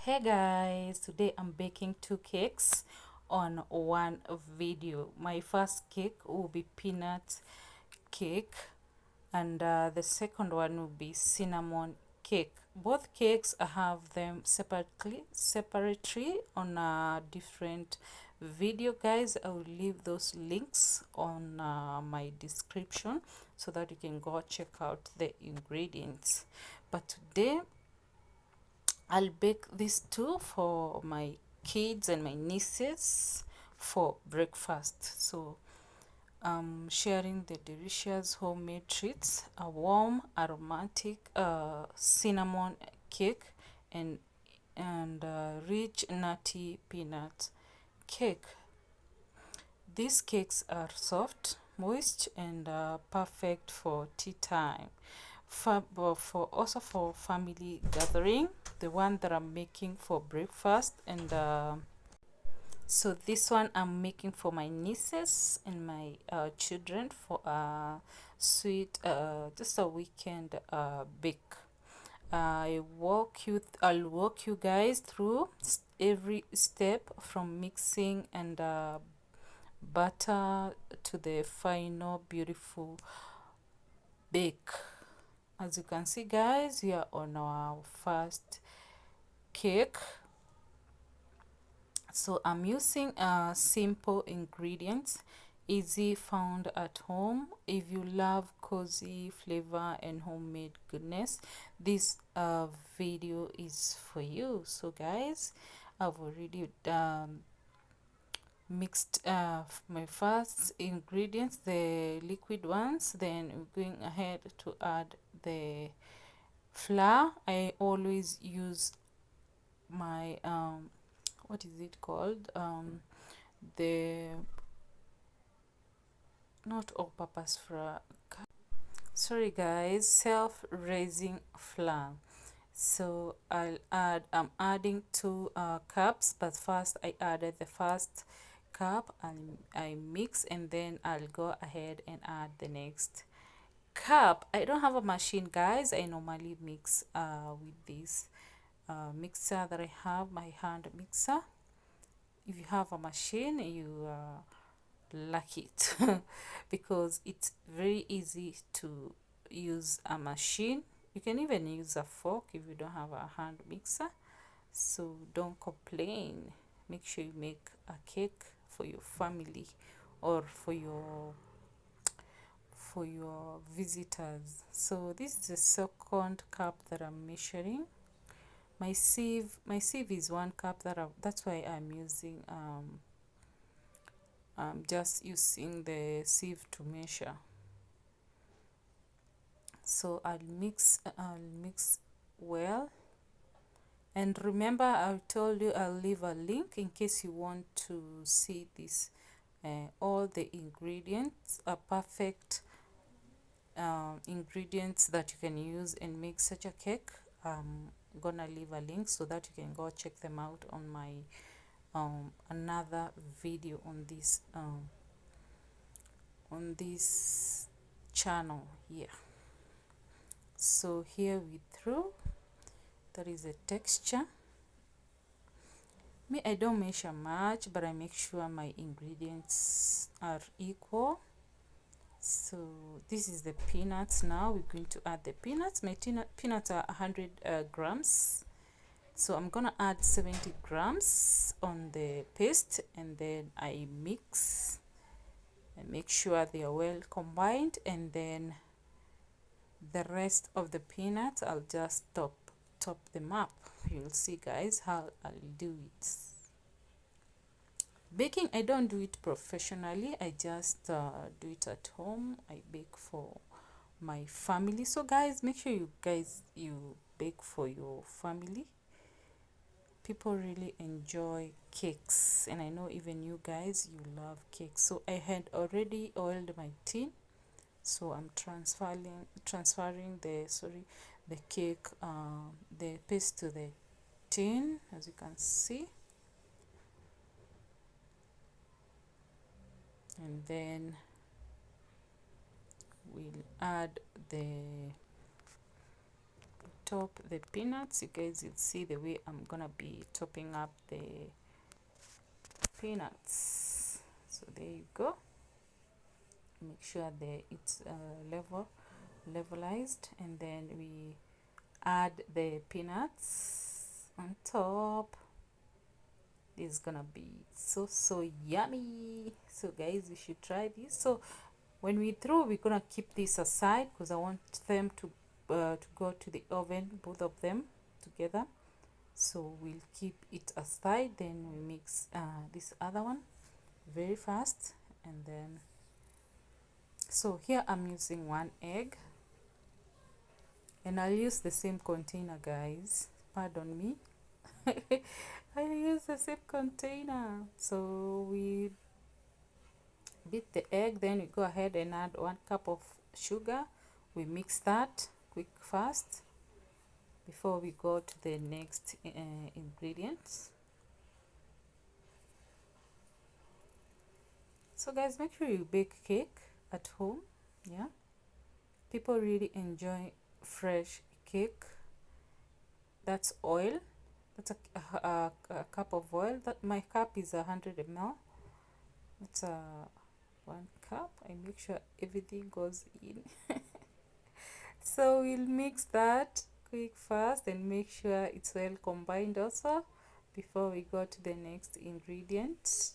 Hey guys, today I'm baking two cakes on one video. My first cake will be peanut cake, and the second one will be cinnamon cake. Both cakes I have them separately on a different video, guys. I will leave those links on my description so that you can go check out the ingredients. But today I'll bake these two for my kids and my nieces for breakfast. So I'm sharing the delicious homemade treats, a warm aromatic cinnamon cake and rich nutty peanut cake. These cakes are soft, moist, and perfect for tea time. For also for family gathering. The one that I'm making for breakfast, and so this one I'm making for my nieces and my children for a sweet, just a weekend bake. I'll walk you guys through every step from mixing and butter to the final beautiful bake. As you can see, guys, we are on our first cake. So I'm using simple ingredients, easy, found at home. If you love cozy flavor and homemade goodness, this video is for you. So guys, I've already mixed my first ingredients, the liquid ones. Then we're going ahead to add the flour. I always use my what is it called, the not all purpose flour, sorry guys, self-raising flour. So I'm adding 2 cups, but first I added the first cup and I mix, and then I'll go ahead and add the next cup. I don't have a machine, guys. I normally mix with this mixer that I have, my hand mixer. If you have a machine, you like it because it's very easy to use a machine. You can even use a fork if you don't have a hand mixer, so don't complain. Make sure you make a cake for your family or for your visitors. So this is the second cup that I'm measuring. My sieve is 1 cup. That's why I'm just using the sieve to measure. So I'll mix well, and remember, I told you I'll leave a link in case you want to see this. All the ingredients are perfect ingredients that you can use and make such a cake. I'm gonna leave a link so that you can go check them out on my another video on this channel here. So here we through, that is a texture. I don't measure much, but I make sure my ingredients are equal. So this is the peanuts. Now we're going to add the peanuts. My peanuts are 100 grams, so I'm gonna add 70 grams on the paste, and then I mix and make sure they are well combined, and then the rest of the peanuts I'll just top them up. You'll see, guys, how I'll do it. Baking, I don't do it professionally. I just do it at home. I bake for my family. So guys, make sure you bake for your family. People really enjoy cakes, and I know even you guys, you love cakes. So I had already oiled my tin, so I'm transferring the cake, the paste to the tin, as you can see. And then we'll add the top the peanuts. You guys will see the way I'm gonna be topping up the peanuts. So there you go. Make sure that it's levelized, and then we add the peanuts on top. This is gonna be so yummy. So guys, you should try this. So when we throw, we're gonna keep this aside because I want them to go to the oven, both of them together. So we'll keep it aside, then we mix this other one very fast. And then, so here I'm using 1 egg, and I'll use the same container, guys, pardon me. I use the same container. So we beat the egg, then we go ahead and add 1 cup of sugar. We mix that quick fast before we go to the next ingredients. So guys, make sure you bake cake at home. Yeah, people really enjoy fresh cake. That's oil. That's a cup of oil. That my cup is 100 ml. It's a 1 cup. I make sure everything goes in. So we'll mix that quick fast and make sure it's well combined also before we go to the next ingredient.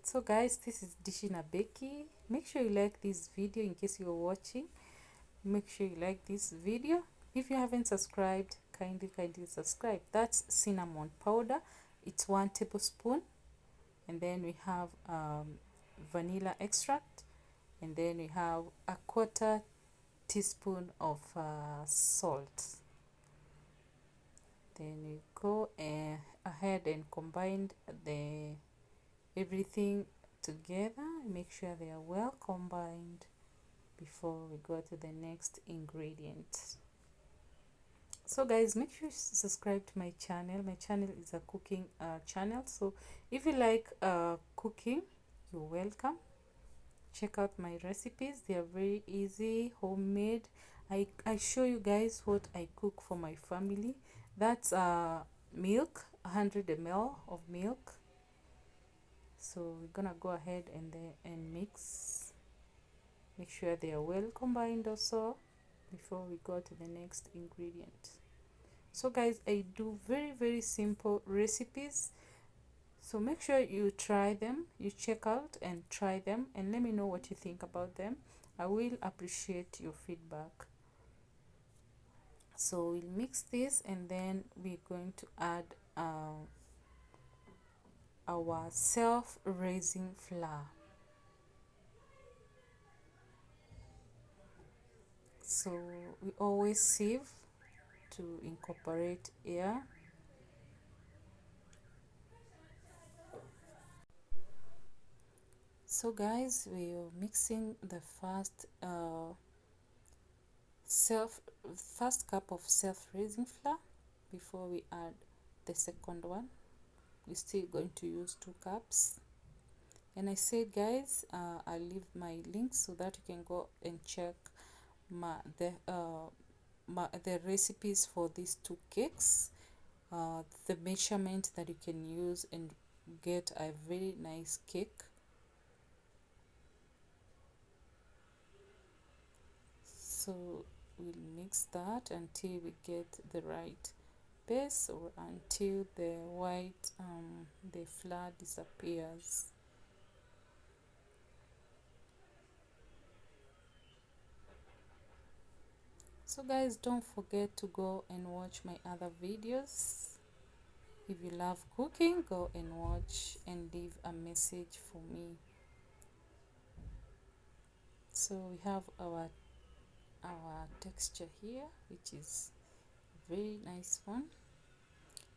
So guys, this is Dishing a Becky. Make sure you like this video. In case you're watching, make sure you like this video. If you haven't subscribed, kindly subscribe. That's cinnamon powder. It's 1 tablespoon. And then we have vanilla extract, and then we have a 1/4 teaspoon of salt. Then we go ahead and combine everything together. Make sure they are well combined before we go to the next ingredient. So guys, make sure you subscribe to my channel. My channel is a cooking channel, so if you like cooking, you're welcome. Check out my recipes. They are very easy, homemade. I show you guys what I cook for my family. That's milk, 100 ml of milk. So we're gonna go ahead and mix. Make sure they are well combined also before we go to the next ingredient. So guys, I do very simple recipes, so make sure you try them, you check out and try them, and let me know what you think about them. I will appreciate your feedback. So we'll mix this, and then we're going to add our self-raising flour. So we always sieve to incorporate air. So guys, we are mixing the first cup of self-raising flour before we add the second one. We're still going to use 2 cups. And I said, guys, I'll leave my link so that you can go and check the recipes for these 2 cakes, the measurement that you can use and get a very nice cake. So we'll mix that until we get the right base, or until the white the flour disappears. So guys, don't forget to go and watch my other videos. If you love cooking, go and watch and leave a message for me. So we have our texture here, which is very nice one.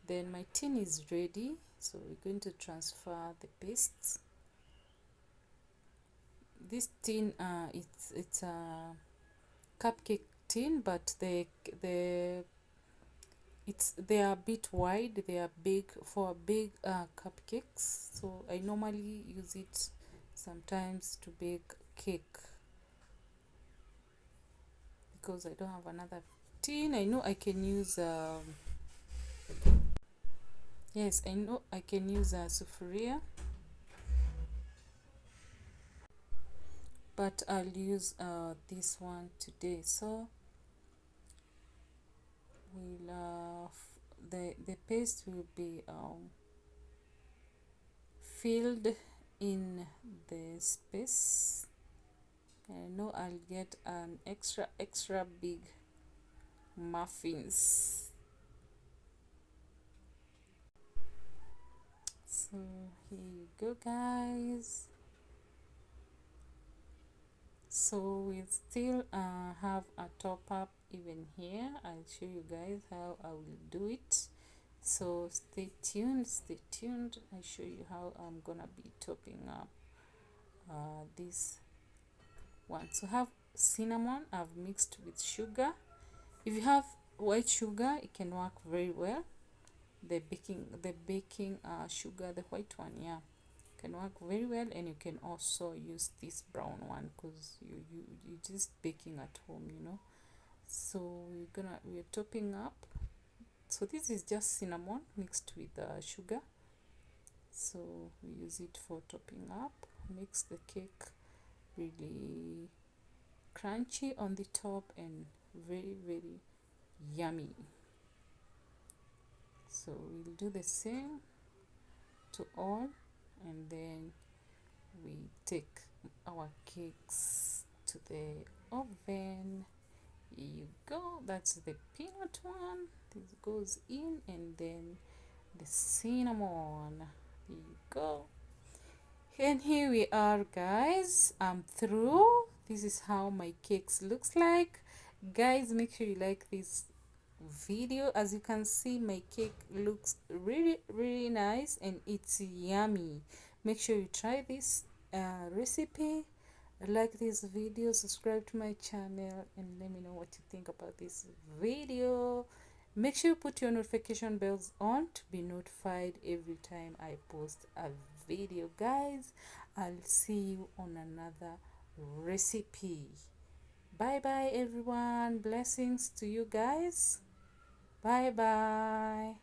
Then my tin is ready, so we're going to transfer the paste. This tin, it's a cupcake tin, but they are a bit wide. They are big for big cupcakes, so I normally use it sometimes to bake cake because I don't have another tin. I know I can use yes, I know I can use a sufuria, but I'll use this one today. So we'll the paste will be filled in the space. I know I'll get an extra big muffins. So here you go, guys. So we still have a top up even here. I'll show you guys how I will do it. So stay tuned, I'll show you how I'm gonna be topping up this one. So have cinnamon I've mixed with sugar. If you have white sugar, it can work very well. The baking sugar, the white one, yeah, can work very well. And you can also use this brown one because you're just baking at home, you know. So we're topping up. So this is just cinnamon mixed with sugar. So we use it for topping up. Makes the cake really crunchy on the top and very yummy. So we'll do the same to all, and then we take our cakes to the oven. Here you go, that's the peanut one. This goes in, and then the cinnamon. Here you go. And here we are, guys. I'm through. This is how my cakes looks like. Guys, make sure you like this video. As you can see, my cake looks really nice and it's yummy. Make sure you try this recipe, like this video, subscribe to my channel, and let me know what you think about this video. Make sure you put your notification bells on to be notified every time I post a video, guys. I'll see you on another recipe. Bye bye, everyone. Blessings to you guys. Bye bye.